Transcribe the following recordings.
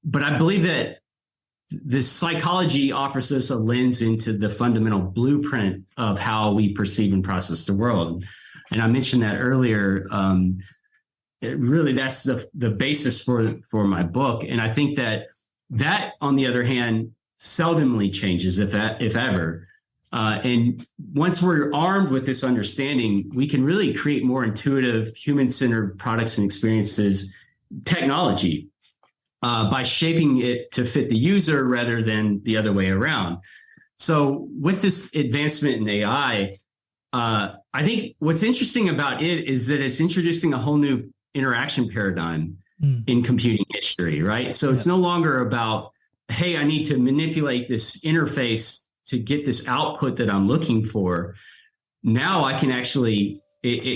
but I believe that this psychology offers us a lens into the fundamental blueprint of how we perceive and process the world. And I mentioned that earlier. Really, that's the basis for my book. And I think that on the other hand, seldomly changes, if ever. And once we're armed with this understanding, we can really create more intuitive, human-centered products and experiences, technology, by shaping it to fit the user rather than the other way around. So with this advancement in AI, I think what's interesting about it is that it's introducing a whole new interaction paradigm in computing history, right? So it's no longer about, hey, I need to manipulate this interface to get this output that I'm looking for. Now I can actually, we're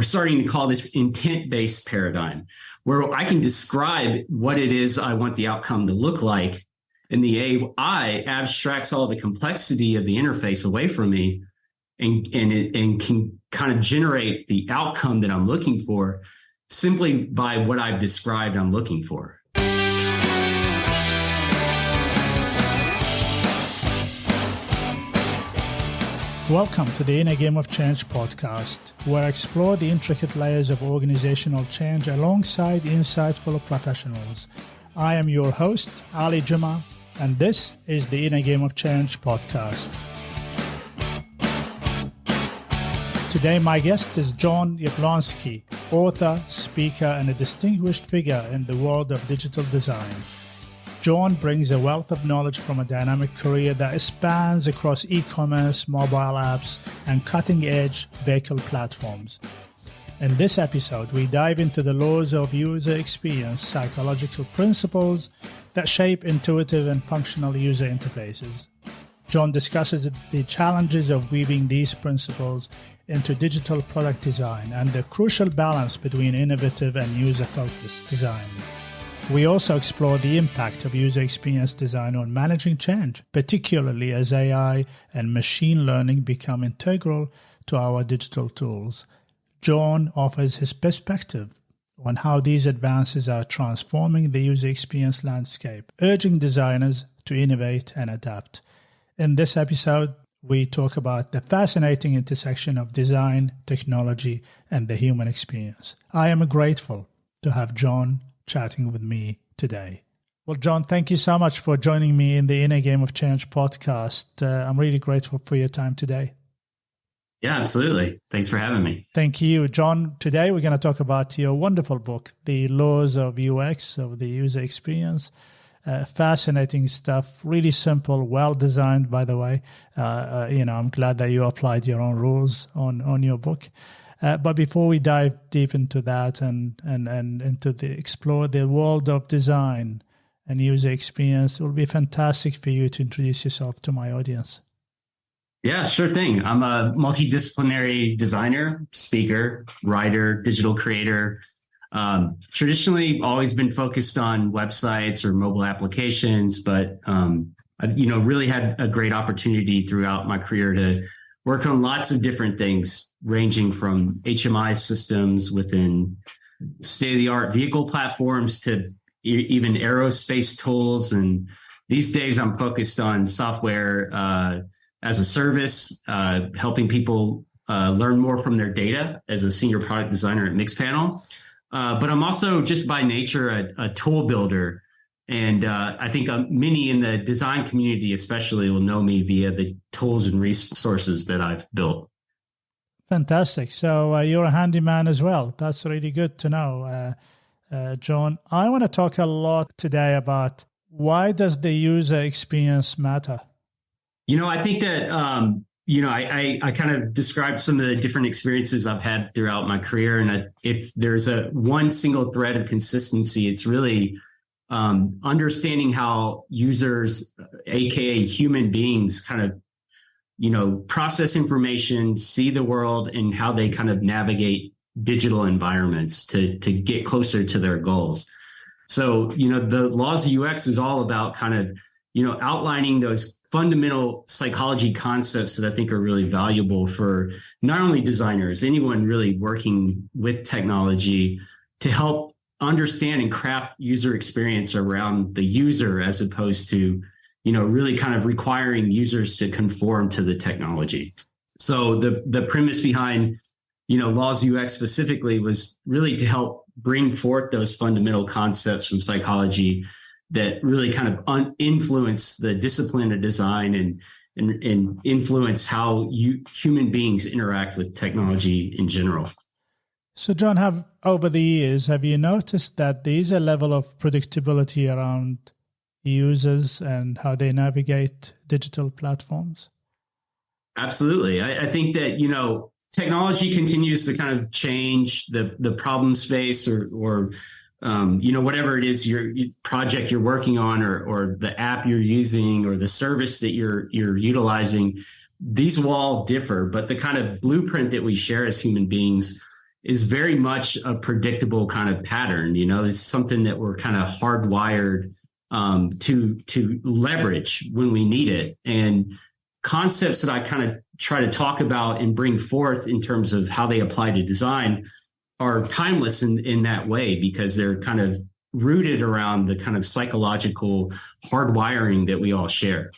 starting to call this intent-based paradigm, where I can describe what it is I want the outcome to look like, and the AI abstracts all the complexity of the interface away from me and can kind of generate the outcome that I'm looking for simply by what I've described I'm looking for. Welcome to the Inner Game of Change podcast, where I explore the intricate layers of organizational change alongside insightful professionals. I am your host, Ali Juma, and this is the Inner Game of Change podcast. Today, my guest is Jon Yablonski, author, speaker, and a distinguished figure in the world of digital design. Jon brings a wealth of knowledge from a dynamic career that spans across e-commerce, mobile apps, and cutting-edge vehicle platforms. In this episode, we dive into the laws of user experience, psychological principles that shape intuitive and functional user interfaces. Jon discusses the challenges of weaving these principles into digital product design and the crucial balance between innovative and user-focused design. We also explore the impact of user experience design on managing change, particularly as AI and machine learning become integral to our digital tools. Jon offers his perspective on how these advances are transforming the user experience landscape, urging designers to innovate and adapt. In this episode, we talk about the fascinating intersection of design, technology, and the human experience. I am grateful to have Jon chatting with me today. Well, Jon, thank you so much for joining me in the Inner Game of Change podcast. I'm really grateful for your time today. Yeah, absolutely. Thanks for having me. Thank you, Jon. Today, we're going to talk about your wonderful book, The Laws of UX, of the User Experience. Fascinating stuff, really simple, well designed, by the way. I'm glad that you applied your own rules on your book. But before we dive deep into that and into explore the world of design and user experience, it will be fantastic for you to introduce yourself to my audience. Yeah, sure thing. I'm a multidisciplinary designer, speaker, writer, digital creator. Traditionally, always been focused on websites or mobile applications, but I've really had a great opportunity throughout my career to work on lots of different things, ranging from HMI systems within state-of-the-art vehicle platforms to even aerospace tools. And these days, I'm focused on software as a service, helping people learn more from their data as a senior product designer at Mixpanel. But I'm also just by nature a tool builder. And I think many in the design community especially will know me via the tools and resources that I've built. Fantastic. So you're a handyman as well. That's really good to know. Jon, I want to talk a lot today about why does the user experience matter? I think that, I kind of described some of the different experiences I've had throughout my career. And if there's one single thread of consistency, it's really understanding how users, aka human beings, kind of, process information, see the world, and how they kind of navigate digital environments to get closer to their goals. So, the laws of UX is all about kind of, outlining those fundamental psychology concepts that I think are really valuable for not only designers, anyone really working with technology to help understand and craft user experience around the user as opposed to, really kind of requiring users to conform to the technology. So the premise behind, Laws UX specifically was really to help bring forth those fundamental concepts from psychology that really kind of influence the discipline of design and influence how human beings interact with technology in general. So, John, over the years, have you noticed that there is a level of predictability around users and how they navigate digital platforms? Absolutely. I think that, technology continues to kind of change the problem space or whatever it is your project you're working on or the app you're using or the service that you're utilizing. These will all differ, but the kind of blueprint that we share as human beings is very much a predictable kind of pattern. It's something that we're kind of hardwired to leverage when we need it. And concepts that I kind of try to talk about and bring forth in terms of how they apply to design are timeless in that way, because they're kind of rooted around the kind of psychological hardwiring that we all share.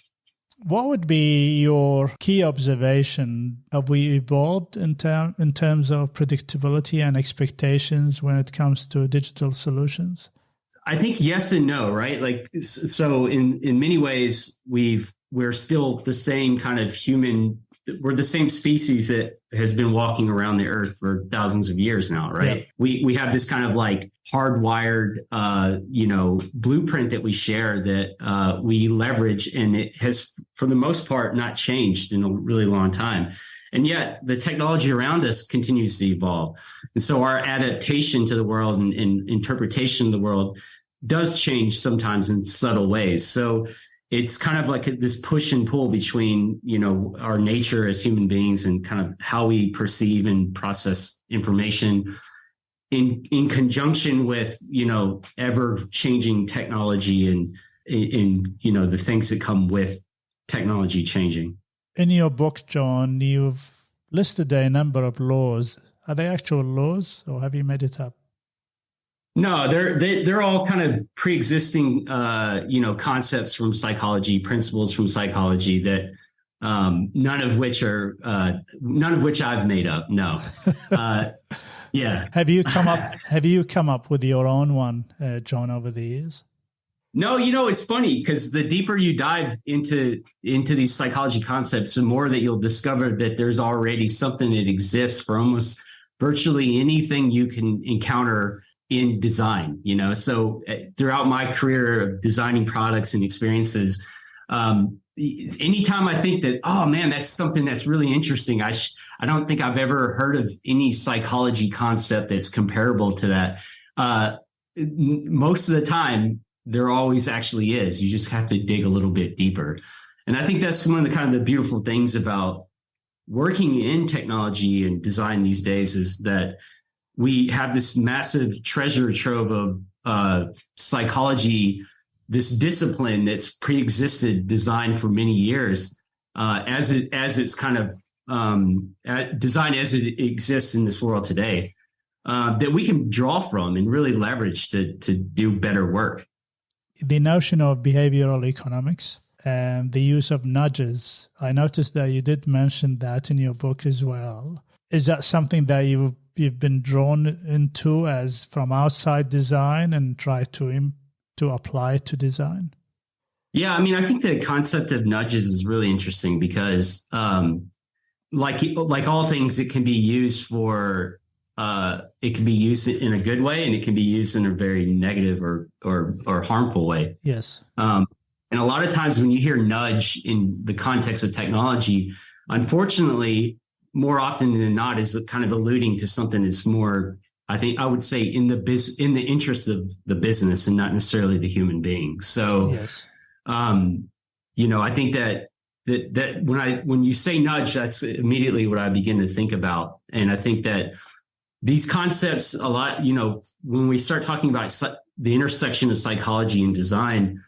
What would be your key observation? Have we evolved in terms of predictability and expectations when it comes to digital solutions? I think yes and no, right? Like, so in many ways, we're still the same kind of human. We're the same species that has been walking around the earth for thousands of years now, right? Yeah. We have this kind of like hardwired, blueprint that we share that we leverage, and it has, for the most part, not changed in a really long time. And yet the technology around us continues to evolve. And so our adaptation to the world and interpretation of the world does change sometimes in subtle ways. So it's kind of like this push and pull between, our nature as human beings and kind of how we perceive and process information in conjunction with, ever changing technology and the things that come with technology changing. In your book, John, you've listed a number of laws. Are they actual laws or have you made it up? No, they're all kind of pre-existing, concepts from psychology, principles from psychology that none of which I've made up. No, yeah. Have you come up with your own one, John, over the years? No, it's funny because the deeper you dive into these psychology concepts, the more that you'll discover that there's already something that exists for almost virtually anything you can encounter in design. So throughout my career of designing products and experiences, anytime I think that, oh man, that's something that's really interesting, I don't think I've ever heard of any psychology concept that's comparable to that. Most of the time, there always actually is. You just have to dig a little bit deeper. And I think that's one of the kind of the beautiful things about working in technology and design these days is that we have this massive treasure trove of psychology, this discipline that's pre-existed design for many years, as it's kind of design as it exists in this world today, that we can draw from and really leverage to do better work. The notion of behavioral economics and the use of nudges, I noticed that you did mention that in your book as well. Is that something that you've been drawn into as from outside design and try to apply to design? Yeah, I mean, I think the concept of nudges is really interesting because, like all things, it can be used for. It can be used in a good way, and it can be used in a very negative or harmful way. Yes. And a lot of times when you hear nudge in the context of technology, unfortunately, more often than not, is kind of alluding to something that's more, I think I would say, in the interest of the business and not necessarily the human being. So, yes. I think that when you say nudge, that's immediately what I begin to think about. And I think that these concepts a lot, when we start talking about the intersection of psychology and design,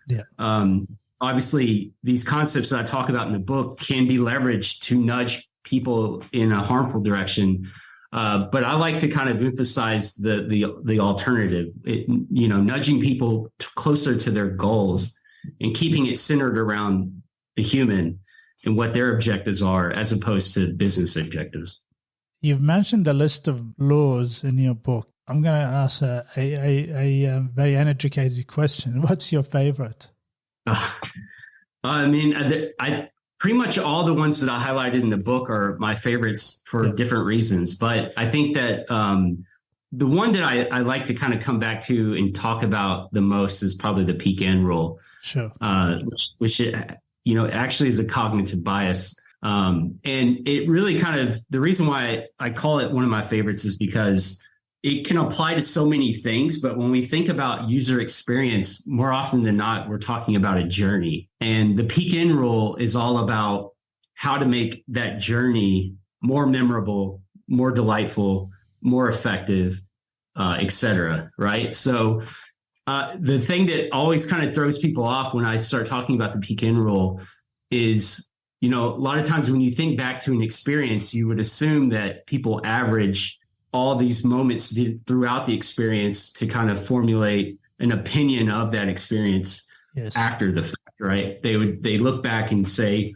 obviously these concepts that I talk about in the book can be leveraged to nudge people in a harmful direction. But I like to kind of emphasize the alternative, nudging people closer to their goals and keeping it centered around the human and what their objectives are as opposed to business objectives. You've mentioned a list of laws in your book. I'm going to ask a very uneducated question. What's your favorite? I pretty much all the ones that I highlighted in the book are my favorites for different reasons. But I think that the one that I like to kind of come back to and talk about the most is probably the peak end rule. Sure. Which actually is a cognitive bias. And it really kind of, the reason why I call it one of my favorites is because it can apply to so many things. But when we think about user experience, more often than not, we're talking about a journey. And the peak end rule is all about how to make that journey more memorable, more delightful, more effective, et cetera. Right. So the thing that always kind of throws people off when I start talking about the peak end rule is, a lot of times when you think back to an experience, you would assume that people average all these moments throughout the experience to kind of formulate an opinion of that experience after the fact, right? They look back and say,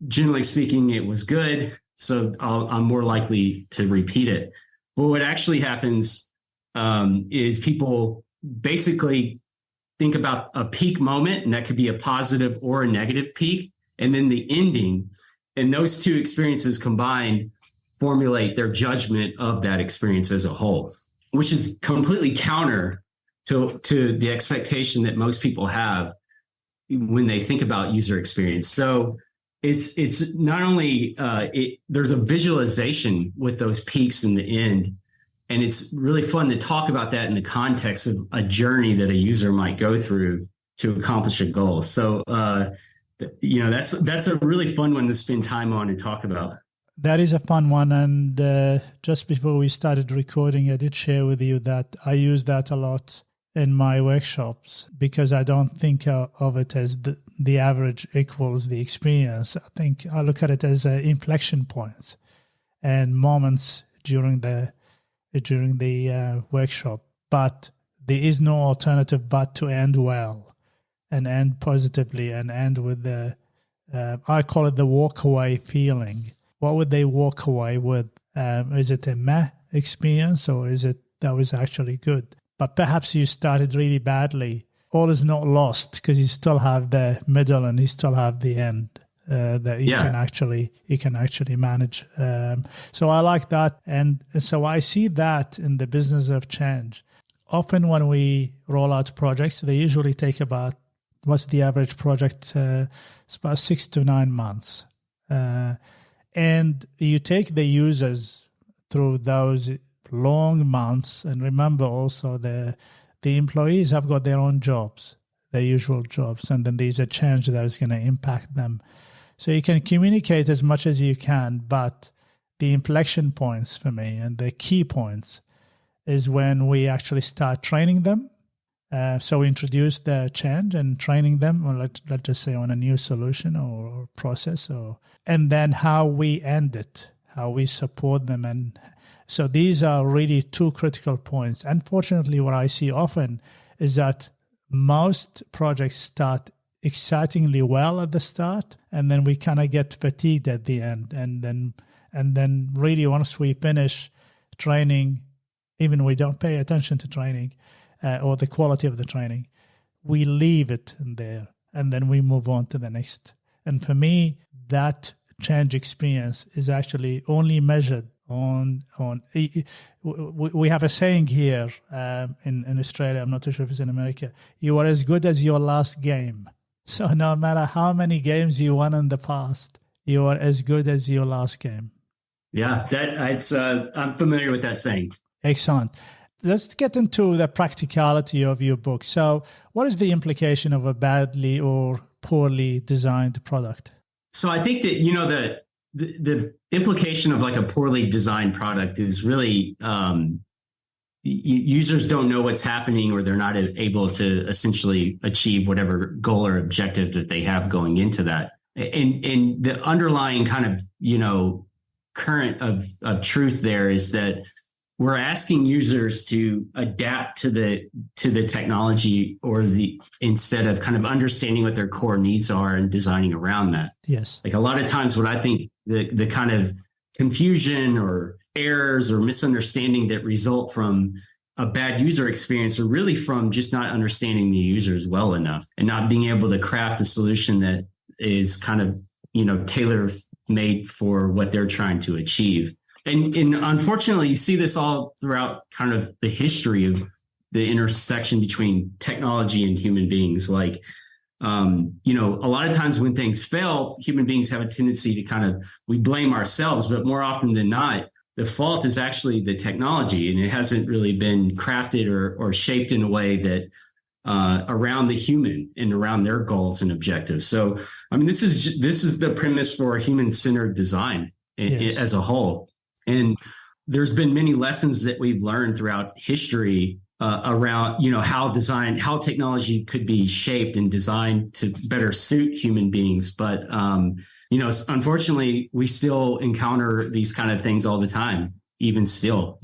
generally speaking, it was good, so I'm more likely to repeat it. But what actually happens is people basically think about a peak moment, and that could be a positive or a negative peak, and then the ending. And those two experiences combined formulate their judgment of that experience as a whole, which is completely counter to the expectation that most people have when they think about user experience. So it's not only there's a visualization with those peaks in the end, and it's really fun to talk about that in the context of a journey that a user might go through to accomplish a goal. So that's a really fun one to spend time on and talk about. That is a fun one. And just before we started recording, I did share with you that I use that a lot in my workshops because I don't think of it as the average equals the experience. I think I look at it as inflection points and moments during the workshop. But there is no alternative but to end well and end positively and end with the, I call it the walk away feeling. What would they walk away with? Is it a meh experience or is it that was actually good? But perhaps you started really badly. All is not lost because you still have the middle and you still have the end that you can actually manage. So I like that. And so I see that in the business of change. Often when we roll out projects, they usually take about, what's the average project? It's about 6 to 9 months. And you take the users through those long months, and remember also the employees have got their own jobs, their usual jobs, and then there's a change that is going to impact them. So you can communicate as much as you can, but the inflection points for me and the key points is when we actually start training them. So we introduce the change and training them, or let's just say on a new solution or process, and then how we end it, how we support them. And so these are really two critical points. Unfortunately, what I see often is that most projects start excitingly well at the start, and then we kind of get fatigued at the end. And then really once we finish training, even we don't pay attention to training, or the quality of the training, we leave it in there and then we move on to the next. And for me, that change experience is actually only measured on we have a saying here in Australia, I'm not too sure if it's in America, you are as good as your last game. So no matter how many games you won in the past, you are as good as your last game. Yeah, I'm familiar with that saying. Excellent. Let's get into the practicality of your book. So what is the implication of a badly or poorly designed product? So I think that, the implication of like a poorly designed product is really users don't know what's happening, or they're not able to essentially achieve whatever goal or objective that they have going into that. And the underlying kind of, current of truth there is that we're asking users to adapt to the technology instead of kind of understanding what their core needs are and designing around that. Yes. Like a lot of times what I think the kind of confusion or errors or misunderstanding that result from a bad user experience are really from just not understanding the users well enough and not being able to craft a solution that is kind of, tailor made for what they're trying to achieve. And unfortunately, you see this all throughout kind of the history of the intersection between technology and human beings. Like, a lot of times when things fail, human beings have a tendency to we blame ourselves, but more often than not, the fault is actually the technology, and it hasn't really been crafted or shaped in a way that around the human and around their goals and objectives. So, I mean, this is the premise for human-centered design as a whole. And there's been many lessons that we've learned throughout history around, how technology could be shaped and designed to better suit human beings. But, unfortunately, we still encounter these kind of things all the time, even still,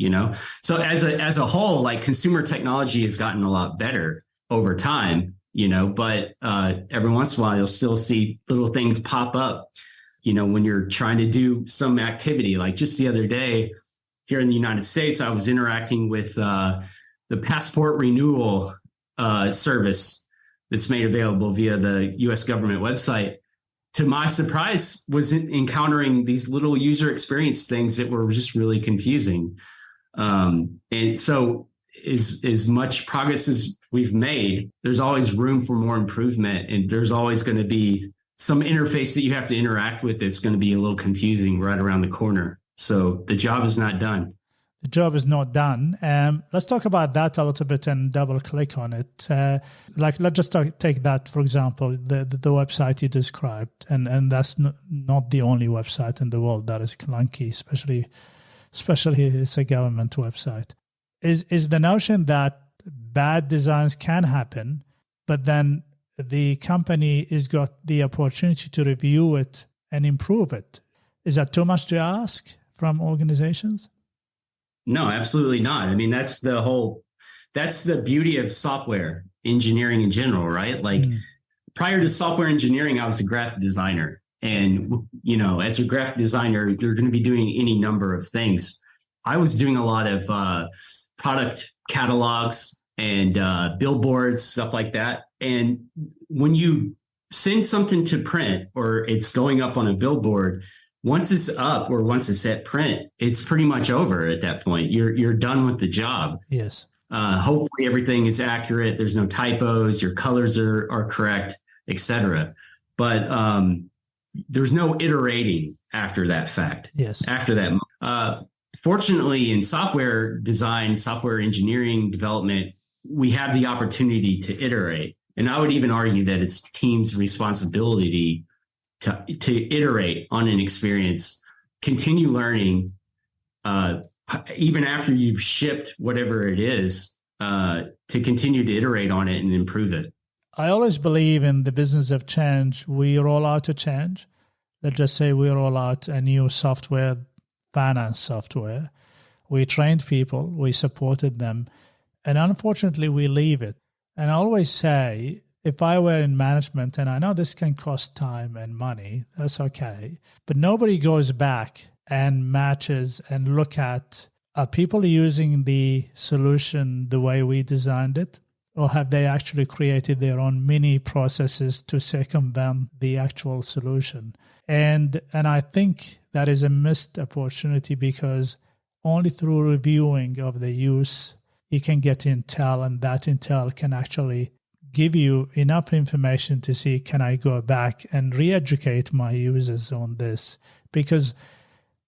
So as a whole, like consumer technology has gotten a lot better over time, but every once in a while, you'll still see little things pop up. When you're trying to do some activity, like just the other day here in the United States, I was interacting with the passport renewal service that's made available via the U.S. government website. To my surprise, was encountering these little user experience things that were just really confusing. And so as much progress as we've made, there's always room for more improvement, and there's always going to be some interface that you have to interact with that's going to be a little confusing right around the corner. So the job is not done. The job is not done. Let's talk about that a little bit and double click on it. Let's just take that, for example, the website you described, and that's not the only website in the world that is clunky, especially it's a government website. Is the notion that bad designs can happen, but then the company has got the opportunity to review it and improve it. Is that too much to ask from organizations? No, absolutely not. I mean, that's the beauty of software engineering in general, right? Like prior to software engineering, I was a graphic designer. And, as a graphic designer, you're going to be doing any number of things. I was doing a lot of product catalogs and billboards, stuff like that. And when you send something to print or it's going up on a billboard, once it's up or once it's at print, it's pretty much over at that point. You're done with the job. Yes. Hopefully everything is accurate. There's no typos. Your colors are correct, etc. But there's no iterating after that fact. Yes. After that. Fortunately, in software design, software engineering development, we have the opportunity to iterate. And I would even argue that it's team's responsibility to iterate on an experience, continue learning, even after you've shipped whatever it is, to continue to iterate on it and improve it. I always believe in the business of change. We roll out a change. Let's just say we roll out a new software, finance software. We trained people, we supported them, and unfortunately we leave it. And I always say, if I were in management, and I know this can cost time and money, that's okay, but nobody goes back and matches and look at, are people using the solution the way we designed it? Or have they actually created their own mini processes to circumvent the actual solution? And I think that is a missed opportunity, because only through reviewing of the use, you can get intel, and that intel can actually give you enough information to see, can I go back and re-educate my users on this? Because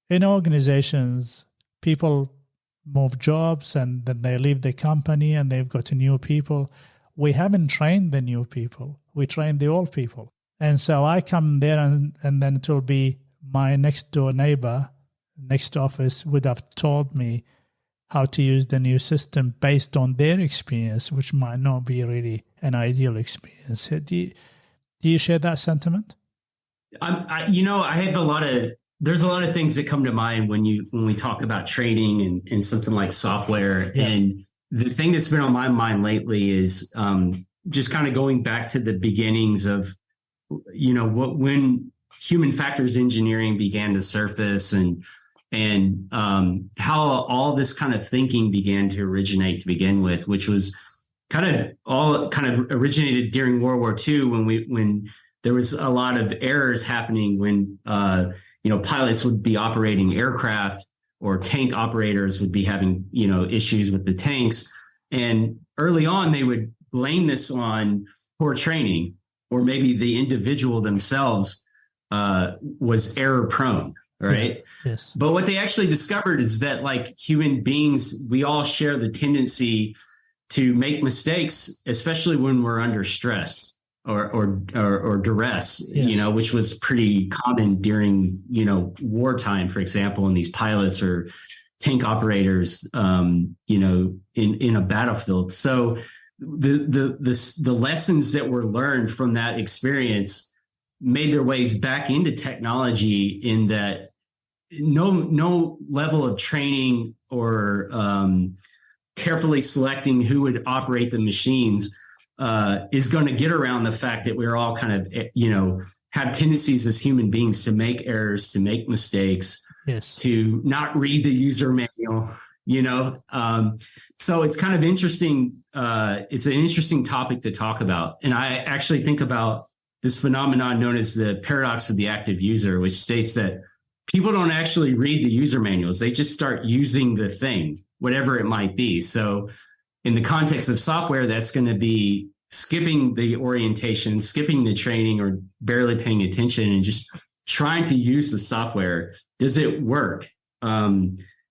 in organizations, people move jobs and then they leave the company and they've got new people. We haven't trained the new people. We train the old people. And so I come there and then it will be my next door neighbor, next office would have told me how to use the new system based on their experience, which might not be really an ideal experience. Do you share that sentiment? I have a lot of there's a lot of things that come to mind when we talk about training and something like software. Yeah. And the thing that's been on my mind lately is just kind of going back to the beginnings of, when human factors engineering began to surface and how all this kind of thinking began to originate to begin with, which was kind of originated during World War II when there was a lot of errors happening when pilots would be operating aircraft, or tank operators would be having issues with the tanks, and early on they would blame this on poor training, or maybe the individual themselves was error prone. Right. Yes. But what they actually discovered is that, like human beings, we all share the tendency to make mistakes, especially when we're under stress or duress, yes. Which was pretty common during, wartime, for example, and these pilots or tank operators, in a battlefield. So the lessons that were learned from that experience made their ways back into technology, in that no level of training or carefully selecting who would operate the machines is going to get around the fact that we're all kind of, have tendencies as human beings to make errors, to make mistakes, yes, to not read the user manual, so it's kind of interesting. It's an interesting topic to talk about. And I actually think about this phenomenon known as the paradox of the active user, which states that people don't actually read the user manuals. They just start using the thing, whatever it might be. So in the context of software, that's going to be skipping the orientation, skipping the training, or barely paying attention and just trying to use the software. Does it work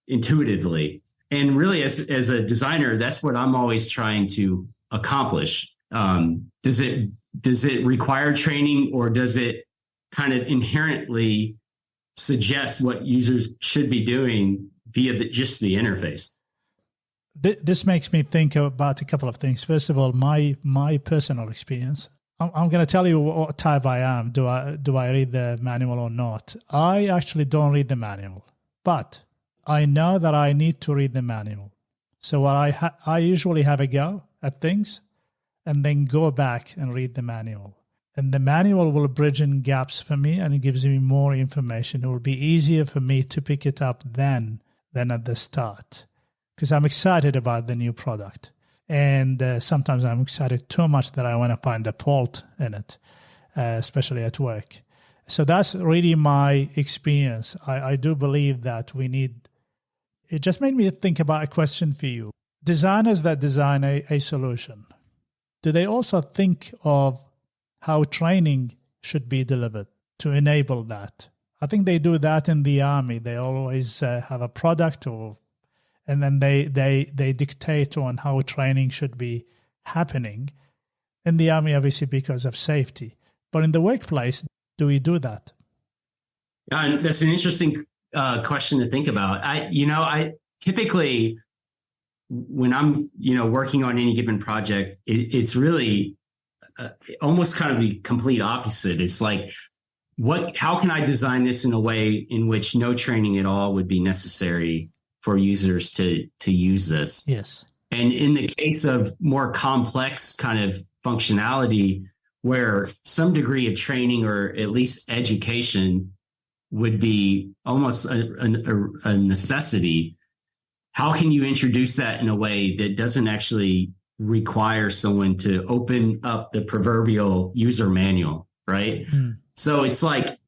intuitively? And really, as a designer, that's what I'm always trying to accomplish. Does it require training, or does it kind of inherently suggest what users should be doing via just the interface? This makes me think about a couple of things. First of all, my personal experience. I'm going to tell you what type I am. Do I read the manual or not? I actually don't read the manual, but I know that I need to read the manual. So what I usually have a go at things, and then go back and read the manual. And the manual will bridge in gaps for me, and it gives me more information. It will be easier for me to pick it up than at the start, because I'm excited about the new product. And sometimes I'm excited too much that I want to find the fault in it, especially at work. So that's really my experience. I do believe that we need. It just made me think about a question for you. Designers that design a solution, do they also think of how training should be delivered to enable that? I think they do that in the Army. They always have a product, and then they dictate on how training should be happening in the Army, obviously because of safety. But in the workplace, do we do that? Yeah, that's an interesting question to think about. I typically, when I'm, working on any given project, it's really almost kind of the complete opposite. It's like, how can I design this in a way in which no training at all would be necessary for users to use this? Yes. And in the case of more complex kind of functionality, where some degree of training or at least education would be almost a necessity, how can you introduce that in a way that doesn't actually require someone to open up the proverbial user manual, right? Mm. So it's like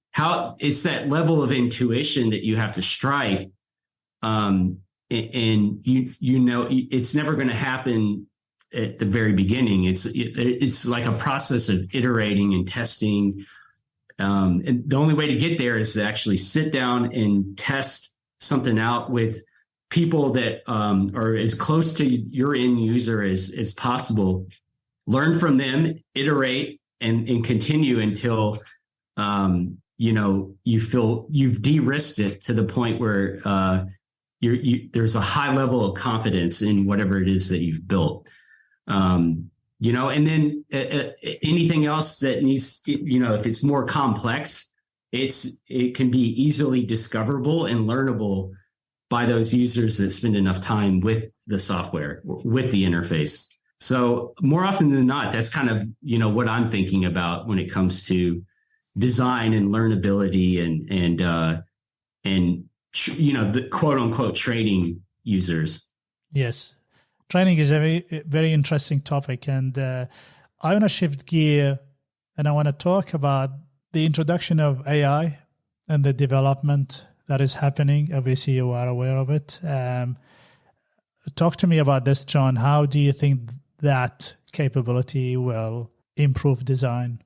it's that level of intuition that you have to strike. And it's never going to happen at the very beginning. It's like a process of iterating and testing. And the only way to get there is to actually sit down and test something out with people that are as close to your end user as possible. Learn from them, iterate, and continue until you feel you've de-risked it to the point where there's a high level of confidence in whatever it is that you've built. And then anything else that needs, if it's more complex, it can be easily discoverable and learnable by those users that spend enough time with the software, with the interface. So more often than not, that's kind of, what I'm thinking about when it comes to design and learnability and the quote unquote training users. Yes. Training is a very, very interesting topic. And I want to shift gear and I want to talk about the introduction of AI and the development that is happening. Obviously, you are aware of it. Talk to me about this, Jon. How do you think that capability will improve design?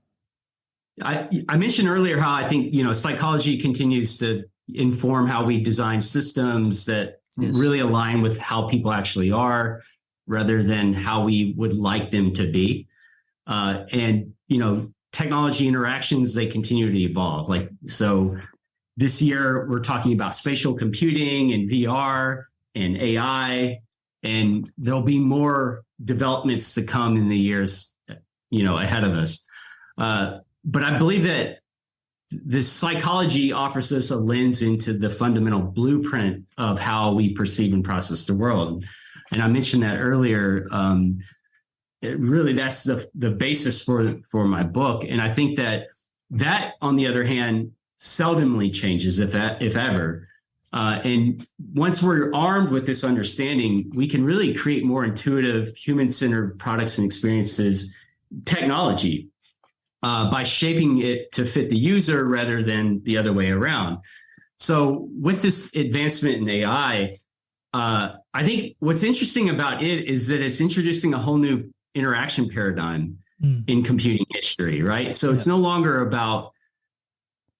I mentioned earlier how I think, psychology continues to inform how we design systems that really align with how people actually are rather than how we would like them to be. Technology interactions, they continue to evolve. So this year we're talking about spatial computing and VR and AI, and there'll be more developments to come in the years, ahead of us. But I believe that this psychology offers us a lens into the fundamental blueprint of how we perceive and process the world. And I mentioned that earlier. That's the basis for my book. And I think that on the other hand, seldomly changes, if ever. And once we're armed with this understanding, we can really create more intuitive, human-centered products and experiences, technology, by shaping it to fit the user rather than the other way around. So with this advancement in AI, I think what's interesting about it is that it's introducing a whole new interaction paradigm in computing history, right? So it's no longer about,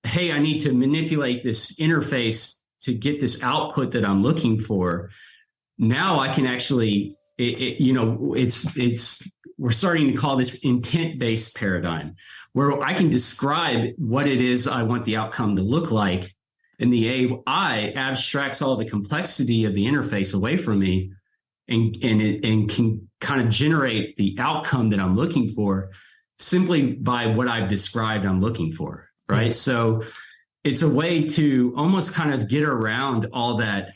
hey, I need to manipulate this interface to get this output that I'm looking for. Now I can actually, we're starting to call this intent-based paradigm, where I can describe what it is I want the outcome to look like, and the AI abstracts all the complexity of the interface away from me and can kind of generate the outcome that I'm looking for simply by what I've described I'm looking for, right? So it's a way to almost kind of get around all that.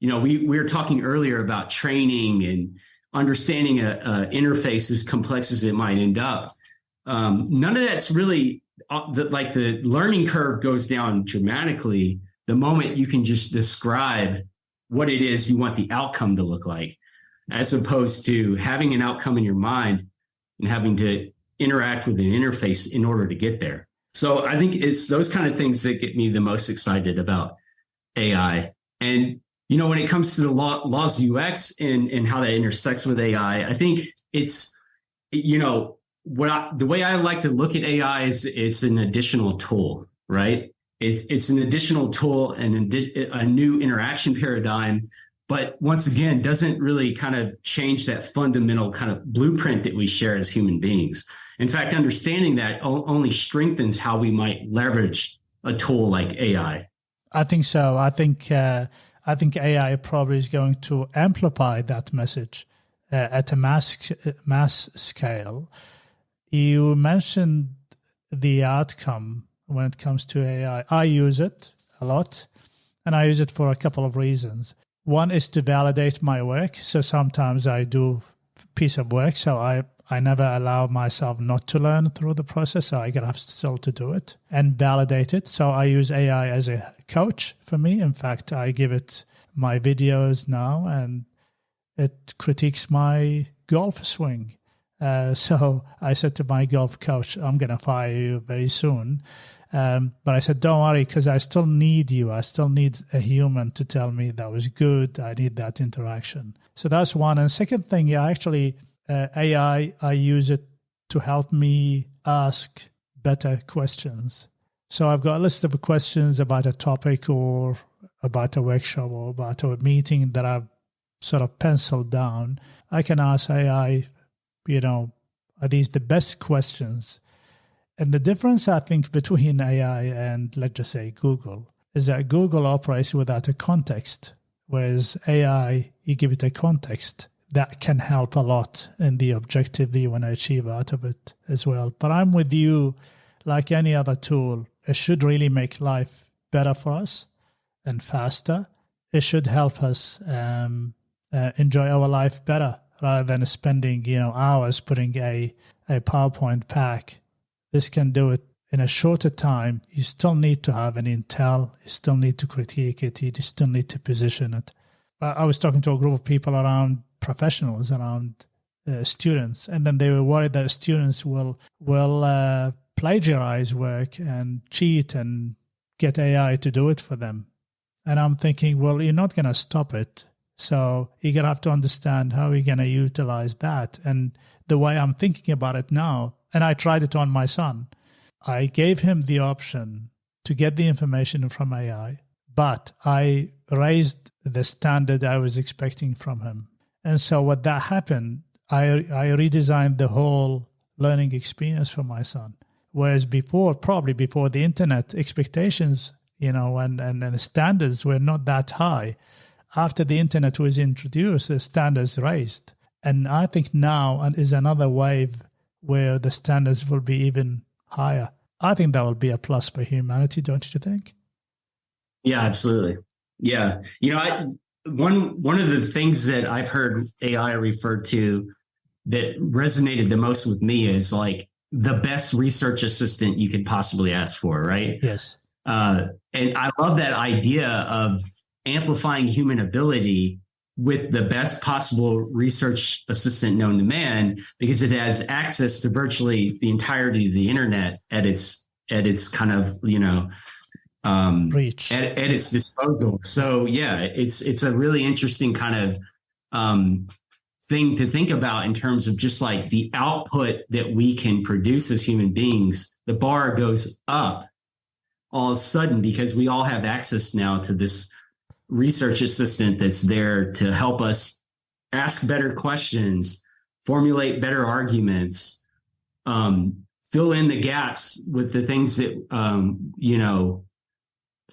We were talking earlier about training and understanding a interface as complex as it might end up. None of that's really the learning curve goes down dramatically the moment you can just describe what it is you want the outcome to look like, as opposed to having an outcome in your mind and having to interact with an interface in order to get there. So I think it's those kind of things that get me the most excited about AI. And, when it comes to the laws of UX and how that intersects with AI, I think it's, the way I like to look at AI is it's an additional tool, right? It's an additional tool and a new interaction paradigm, but once again, doesn't really kind of change that fundamental kind of blueprint that we share as human beings. In fact, understanding that only strengthens how we might leverage a tool like AI. I think so. I think AI probably is going to amplify that message at a mass scale. You mentioned the outcome when it comes to AI. I use it a lot, and I use it for a couple of reasons. One is to validate my work. So sometimes I do a piece of work, so I never allow myself not to learn through the process. So I have still to do it and validate it. So I use AI as a coach for me. In fact, I give it my videos now, and it critiques my golf swing. So I said to my golf coach, I'm going to fire you very soon. But I said, don't worry, because I still need you. I still need a human to tell me that was good. I need that interaction. So that's one. And second thing, AI, I use it to help me ask better questions. So I've got a list of questions about a topic or about a workshop or about a meeting that I've sort of penciled down. I can ask AI, are these the best questions? And the difference, I think, between AI and, let's just say, Google, is that Google operates without a context, whereas AI, you give it a context that can help a lot in the objective that you want to achieve out of it as well. But I'm with you. like any other tool, it should really make life better for us and faster. It should help us enjoy our life better rather than spending, hours putting a PowerPoint pack. This can do it in a shorter time. You still need to have an intel. You still need to critique it. You still need to position it. I was talking to a group of people around professionals, around students, and then they were worried that students will plagiarize work and cheat and get AI to do it for them. And I'm thinking, well, you're not going to stop it. So you're going to have to understand how you're going to utilize that. And the way I'm thinking about it now, and I tried it on my son, I gave him the option to get the information from AI, but I raised the standard I was expecting from him. And so what that happened, I redesigned the whole learning experience for my son. Whereas before, probably before the internet, expectations, and the standards were not that high. After the internet was introduced, the standards raised. And I think now is another wave where the standards will be even higher. I think that will be a plus for humanity, don't you think? Yeah, absolutely. Yeah. One of the things that I've heard AI referred to that resonated the most with me is like the best research assistant you could possibly ask for, right? Yes. And I love that idea of amplifying human ability with the best possible research assistant known to man, because it has access to virtually the entirety of the internet at its kind of, reach at its disposal. So yeah, it's a really interesting kind of thing to think about in terms of just like the output that we can produce as human beings. The bar goes up all of a sudden because we all have access now to this research assistant that's there to help us ask better questions, formulate better arguments, fill in the gaps with the things that,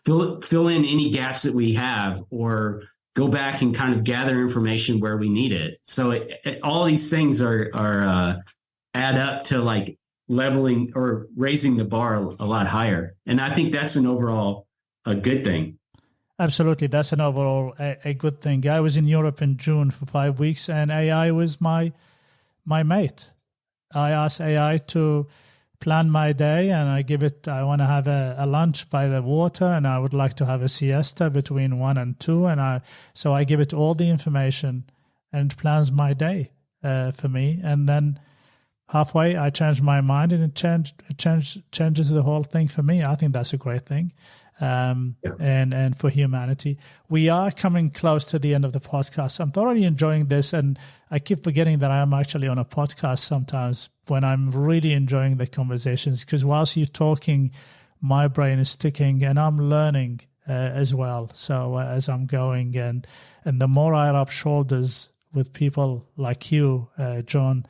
fill in any gaps that we have, or go back and kind of gather information where we need it. So all these things are add up to like leveling or raising the bar a lot higher. And I think that's an overall a good thing. Absolutely. That's an overall a good thing. I was in Europe in June for 5 weeks, and AI was my mate. I asked AI to plan my day, and I want to have a lunch by the water, and I would like to have a siesta between 1 and 2. So I give it all the information, and it plans my day for me. And then halfway, I change my mind, and it changes the whole thing for me. I think that's a great thing. And for humanity. We are coming close to the end of the podcast. I'm thoroughly enjoying this, and I keep forgetting that I am actually on a podcast sometimes when I'm really enjoying the conversations, because whilst you're talking, my brain is ticking and I'm learning as well. So as I'm going, and the more I rub shoulders with people like you, Jon,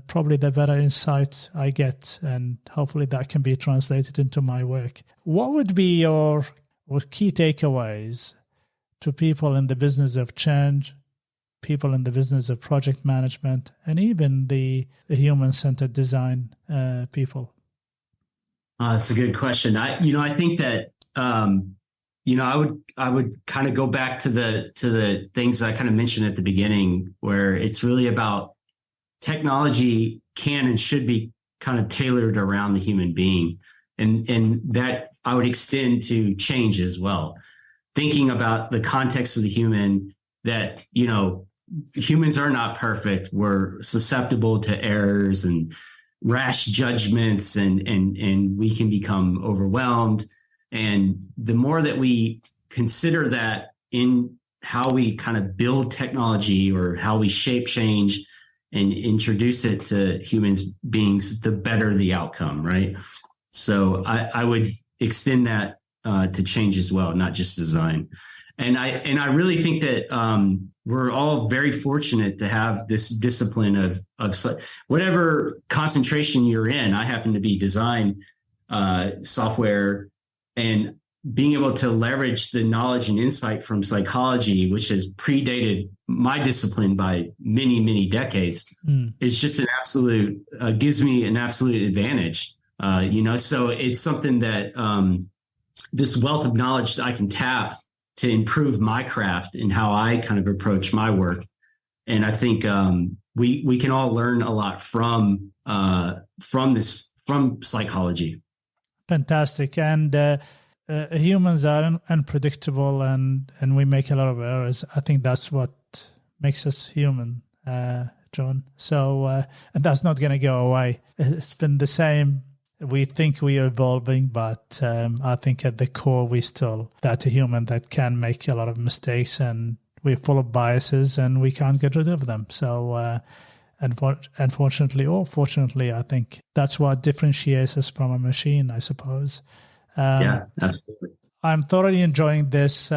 probably the better insight I get, and hopefully that can be translated into my work. What would be your key takeaways to people in the business of change, people in the business of project management, and even the human-centered design people? That's a good question. I think that I would kind of go back to the things I kind of mentioned at the beginning, where it's really about technology can and should be kind of tailored around the human being. And that I would extend to change as well. Thinking about the context of the human, that, humans are not perfect. We're susceptible to errors and rash judgments, and we can become overwhelmed. And the more that we consider that in how we kind of build technology or how we shape change and introduce it to humans beings, the better the outcome, right? So I would extend that to change as well, not just design. And I really think that we're all very fortunate to have this discipline of whatever concentration you're in. I happen to be design software, and being able to leverage the knowledge and insight from psychology, which has predated my discipline by many, many decades, is just an absolute, gives me an absolute advantage So it's something that this wealth of knowledge that I can tap to improve my craft and how I kind of approach my work. And I think we can all learn a lot from psychology. Fantastic. And humans are unpredictable, and we make a lot of errors. I think that's what makes us human, John. So, and that's not going to go away. It's been the same. We think we are evolving, but I think at the core, we still that a human that can make a lot of mistakes, and we're full of biases, and we can't get rid of them. So, unfortunately or fortunately, I think that's what differentiates us from a machine, I suppose. Yeah, absolutely. I'm thoroughly enjoying this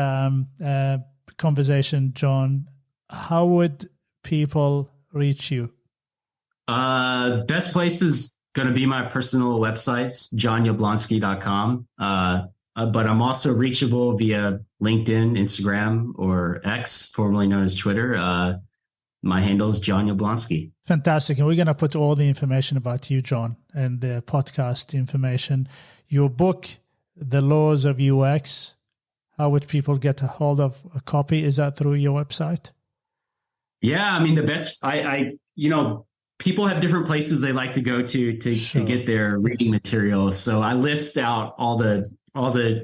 conversation, John. How would people reach you? Best place is going to be my personal websites, jonyablonski.com. But I'm also reachable via LinkedIn, Instagram, or X, formerly known as Twitter. My handle is Jon Yablonski. Fantastic. And we're going to put all the information about you, John, and the podcast information. Your book, The Laws of UX, how would people get a hold of a copy? Is that through your website? Yeah, I mean, the best, people have different places they like to go to get their reading material. So I list out all the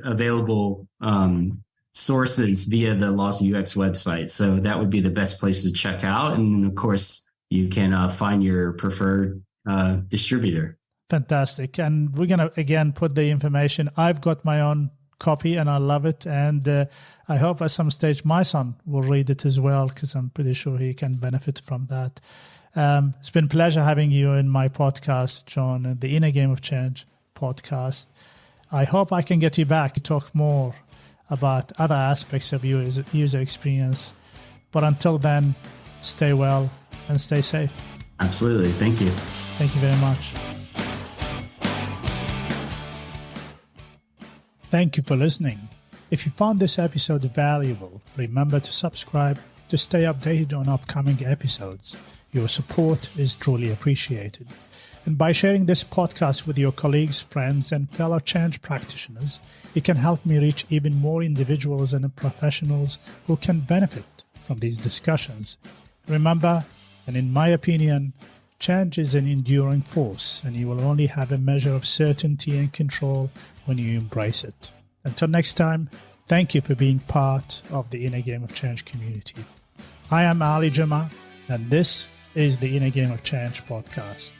available sources via the Laws of UX website. So that would be the best place to check out. And of course, you can find your preferred distributor. Fantastic. And we're going to, again, put the information. I've got my own copy and I love it. And I hope at some stage my son will read it as well, because I'm pretty sure he can benefit from that. It's been a pleasure having you in my podcast, John, and the Inner Game of Change podcast. I hope I can get you back to talk more about other aspects of your user experience. But until then, stay well and stay safe. Absolutely. Thank you. Thank you very much. Thank you for listening. If you found this episode valuable, remember to subscribe to stay updated on upcoming episodes. Your support is truly appreciated. And by sharing this podcast with your colleagues, friends, and fellow change practitioners, it can help me reach even more individuals and professionals who can benefit from these discussions. Remember, and in my opinion, change is an enduring force, and you will only have a measure of certainty and control when you embrace it. Until next time, thank you for being part of the Inner Game of Change community. I am Ali Jama, and this is the Inner Game of Change podcast.